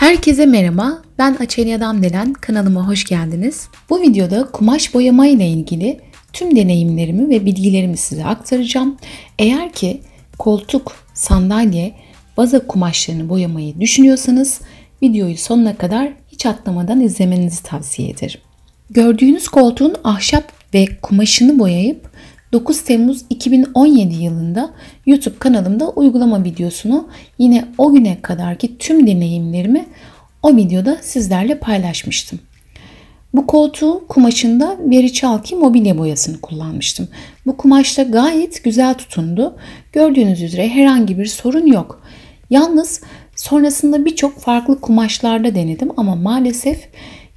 Herkese merhaba, ben Açeli Damdelen, kanalıma hoş geldiniz. Bu videoda kumaş boyama ile ilgili tüm deneyimlerimi ve bilgilerimi size aktaracağım. Eğer ki koltuk, sandalye, baza kumaşlarını boyamayı düşünüyorsanız videoyu sonuna kadar hiç atlamadan izlemenizi tavsiye ederim. Gördüğünüz koltuğun ahşap ve kumaşını boyayıp 9 Temmuz 2017 yılında YouTube kanalımda uygulama videosunu yine o güne kadarki tüm deneyimlerimi o videoda sizlerle paylaşmıştım. Bu koltuğun kumaşında Verichalki mobilya boyasını kullanmıştım. Bu kumaşta gayet güzel tutundu. Gördüğünüz üzere herhangi bir sorun yok. Yalnız sonrasında birçok farklı kumaşlarda denedim ama maalesef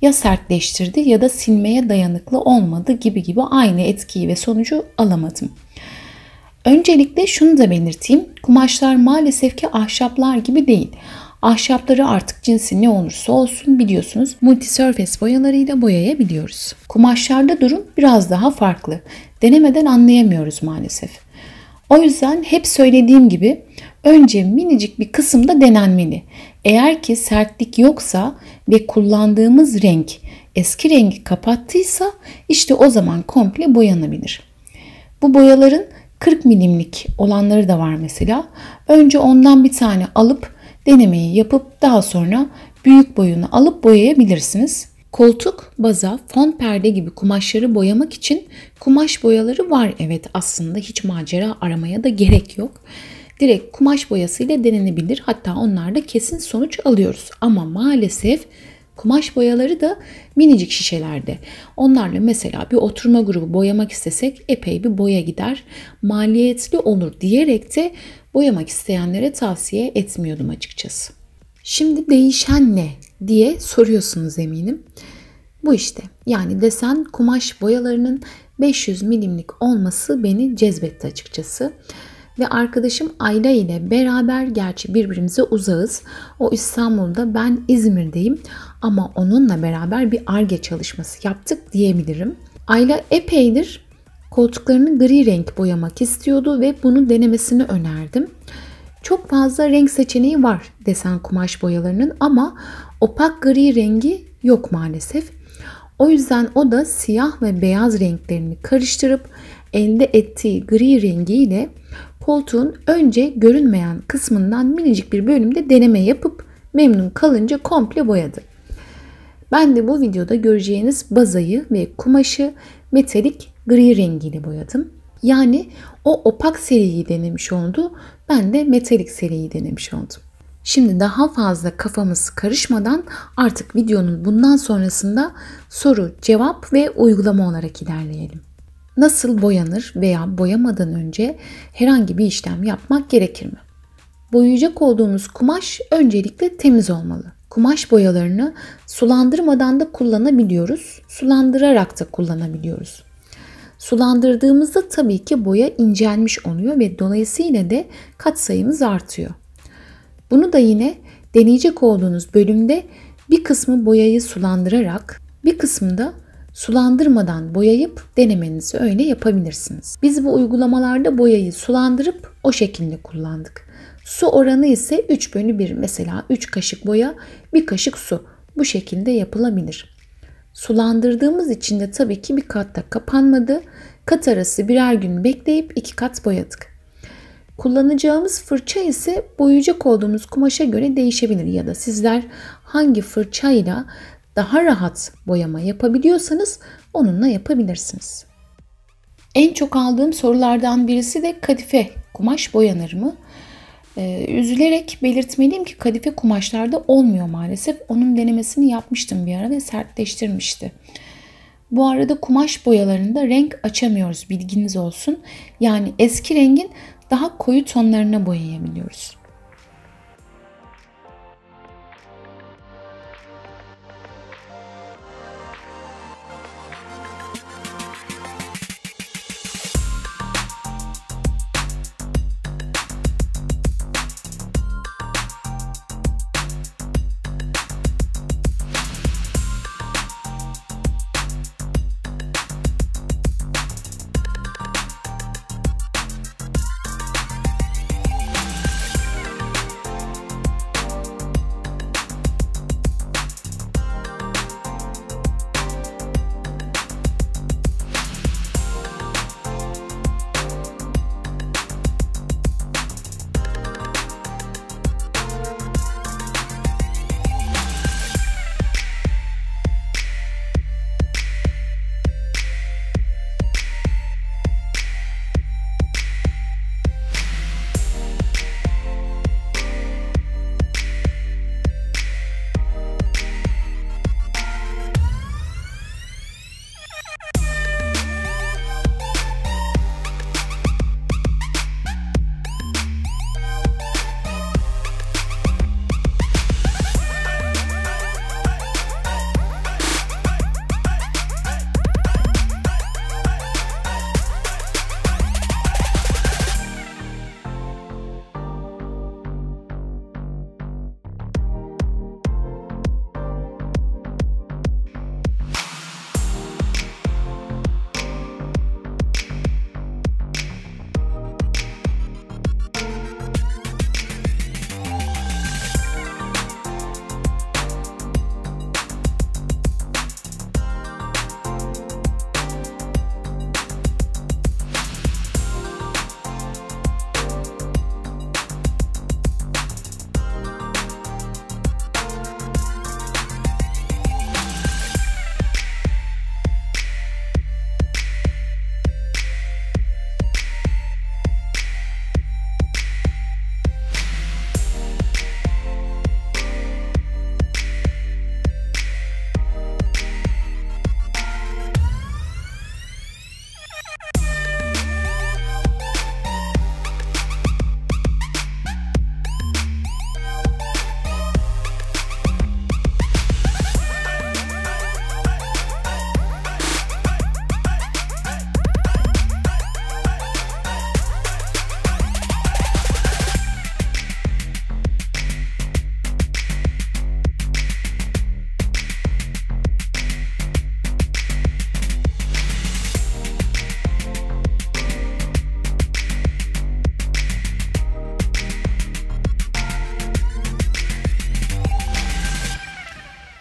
ya sertleştirdi ya da silmeye dayanıklı olmadı gibi aynı etkiyi ve sonucu alamadım. Öncelikle şunu da belirteyim. Kumaşlar maalesef ki ahşaplar gibi değil. Ahşapları artık cinsi ne olursa olsun biliyorsunuz multi-surface boyalarıyla boyayabiliyoruz. Kumaşlarda durum biraz daha farklı. Denemeden anlayamıyoruz maalesef. O yüzden hep söylediğim gibi önce minicik bir kısımda denenmeli. Eğer ki sertlik yoksa ve kullandığımız renk eski rengi kapattıysa işte o zaman komple boyanabilir. Bu boyaların 40 milimlik olanları da var mesela. Önce ondan bir tane alıp denemeyi yapıp daha sonra büyük boyunu alıp boyayabilirsiniz. Koltuk, baza, fon perde gibi kumaşları boyamak için kumaş boyaları var. Evet, aslında hiç macera aramaya da gerek yok. Direkt kumaş boyasıyla denenebilir. Hatta onlarda kesin sonuç alıyoruz. Ama maalesef kumaş boyaları da minicik şişelerde. Onlarla mesela bir oturma grubu boyamak istesek epey bir boya gider. Maliyetli olur diyerek de boyamak isteyenlere tavsiye etmiyordum açıkçası. Şimdi değişen ne diye soruyorsunuz eminim. Bu işte. Yani desen kumaş boyalarının 500 milimlik olması beni cezbetti açıkçası. Ve arkadaşım Ayla ile beraber, gerçi birbirimize uzağız. O İstanbul'da, ben İzmir'deyim. Ama onunla beraber bir Ar-Ge çalışması yaptık diyebilirim. Ayla epeydir koltuklarını gri renk boyamak istiyordu ve bunu denemesini önerdim. Çok fazla renk seçeneği var desen kumaş boyalarının ama opak gri rengi yok maalesef. O yüzden o da siyah ve beyaz renklerini karıştırıp elde ettiği gri rengiyle koltuğun önce görünmeyen kısmından minicik bir bölümde deneme yapıp memnun kalınca komple boyadı. Ben de bu videoda göreceğiniz bazayı ve kumaşı metalik gri rengiyle boyadım. Yani o opak seriyi denemiş oldu. Ben de metalik seriyi denemiş oldum. Şimdi daha fazla kafamız karışmadan artık videonun bundan sonrasında soru, cevap ve uygulama olarak ilerleyelim. Nasıl boyanır veya boyamadan önce herhangi bir işlem yapmak gerekir mi? Boyayacak olduğunuz kumaş öncelikle temiz olmalı. Kumaş boyalarını sulandırmadan da kullanabiliyoruz, sulandırarak da kullanabiliyoruz. Sulandırdığımızda tabii ki boya incelmiş oluyor ve dolayısıyla da katsayımız artıyor. Bunu da yine deneyecek olduğunuz bölümde bir kısmı boyayı sulandırarak, bir kısmını da sulandırmadan boyayıp denemenizi öyle yapabilirsiniz. Biz bu uygulamalarda boyayı sulandırıp o şekilde kullandık. Su oranı ise 3/1, mesela 3 kaşık boya 1 kaşık su, bu şekilde yapılabilir. Sulandırdığımız için de tabii ki bir katta kapanmadı. Kat arası birer gün bekleyip 2 kat boyadık. Kullanacağımız fırça ise boyayacak olduğumuz kumaşa göre değişebilir ya da sizler hangi fırçayla daha rahat boyama yapabiliyorsanız onunla yapabilirsiniz. En çok aldığım sorulardan birisi de kadife kumaş boyanır mı? Üzülerek belirtmeliyim ki kadife kumaşlarda olmuyor maalesef. Onun denemesini yapmıştım bir ara ve sertleştirmişti. Bu arada kumaş boyalarında renk açamıyoruz, bilginiz olsun. Yani eski rengin daha koyu tonlarına boyayabiliyoruz.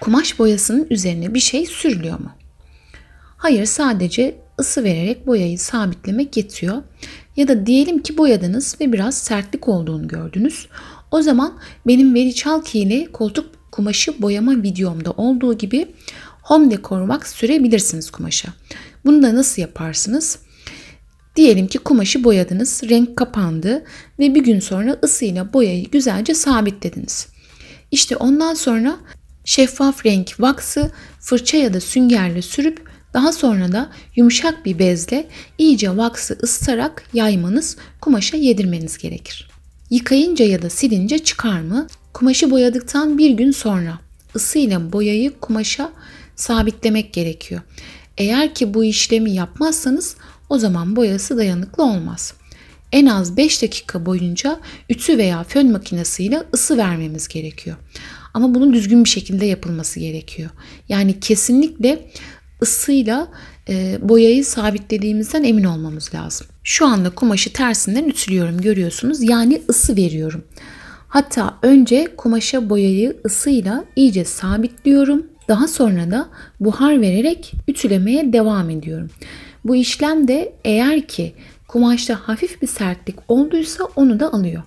Kumaş boyasının üzerine bir şey sürülüyor mu? Hayır, sadece ısı vererek boyayı sabitlemek yetiyor. Ya da diyelim ki boyadınız ve biraz sertlik olduğunu gördünüz. O zaman benim Very Chalky ile koltuk kumaşı boyama videomda olduğu gibi home decor wax sürebilirsiniz kumaşa. Bunu da nasıl yaparsınız? Diyelim ki kumaşı boyadınız, renk kapandı ve bir gün sonra ısıyla boyayı güzelce sabitlediniz. İşte ondan sonra şeffaf renk wax'ı fırça ya da süngerle sürüp daha sonra da yumuşak bir bezle iyice wax'ı ısıtarak yaymanız, kumaşa yedirmeniz gerekir. Yıkayınca ya da silince çıkar mı? Kumaşı boyadıktan bir gün sonra ısıyla boyayı kumaşa sabitlemek gerekiyor. Eğer ki bu işlemi yapmazsanız o zaman boyası dayanıklı olmaz. En az 5 dakika boyunca ütü veya fön makinesiyle ısı vermemiz gerekiyor. Ama bunun düzgün bir şekilde yapılması gerekiyor. Yani kesinlikle ısıyla boyayı sabitlediğimizden emin olmamız lazım. Şu anda kumaşı tersinden ütülüyorum, görüyorsunuz. Yani ısı veriyorum. Hatta önce kumaşa boyayı ısıyla iyice sabitliyorum. Daha sonra da buhar vererek ütülemeye devam ediyorum. Bu işlem de eğer ki kumaşta hafif bir sertlik olduysa onu da alıyor.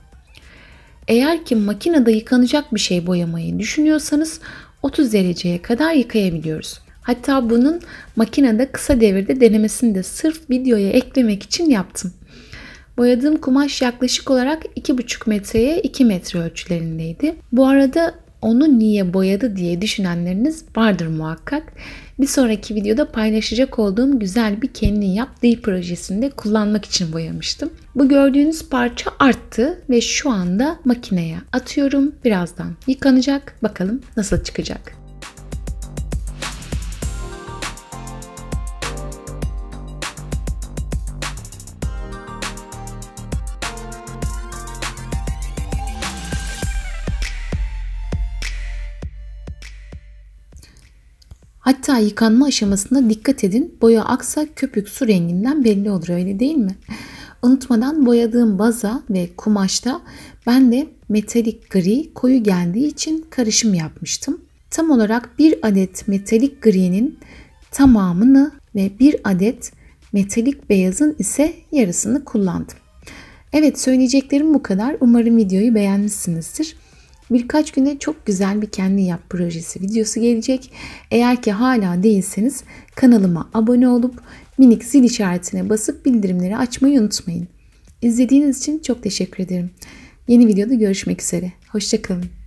Eğer ki makinede yıkanacak bir şey boyamayı düşünüyorsanız 30 dereceye kadar yıkayabiliyoruz. Hatta bunun makinede kısa devirde denemesini de sırf videoya eklemek için yaptım. Boyadığım kumaş yaklaşık olarak 2,5 metreye 2 metre ölçülerindeydi. Bu arada onu niye boyadı diye düşünenleriniz vardır muhakkak. Bir sonraki videoda paylaşacak olduğum güzel bir kendin yap dil projesinde kullanmak için boyamıştım. Bu gördüğünüz parça arttı ve şu anda makineye atıyorum. Birazdan yıkanacak. Bakalım nasıl çıkacak. Hatta yıkanma aşamasında dikkat edin, boya aksa köpük su renginden belli olur, öyle değil mi? Unutmadan boyadığım baza ve kumaşta ben de metalik gri koyu geldiği için karışım yapmıştım. Tam olarak bir adet metalik gri'nin tamamını ve bir adet metalik beyazın ise yarısını kullandım. Evet, söyleyeceklerim bu kadar. Umarım videoyu beğenmişsinizdir. Birkaç güne çok güzel bir kendin yap projesi videosu gelecek. Eğer ki hala değilseniz kanalıma abone olup minik zil işaretine basıp bildirimleri açmayı unutmayın. İzlediğiniz için çok teşekkür ederim. Yeni videoda görüşmek üzere. Hoşça kalın.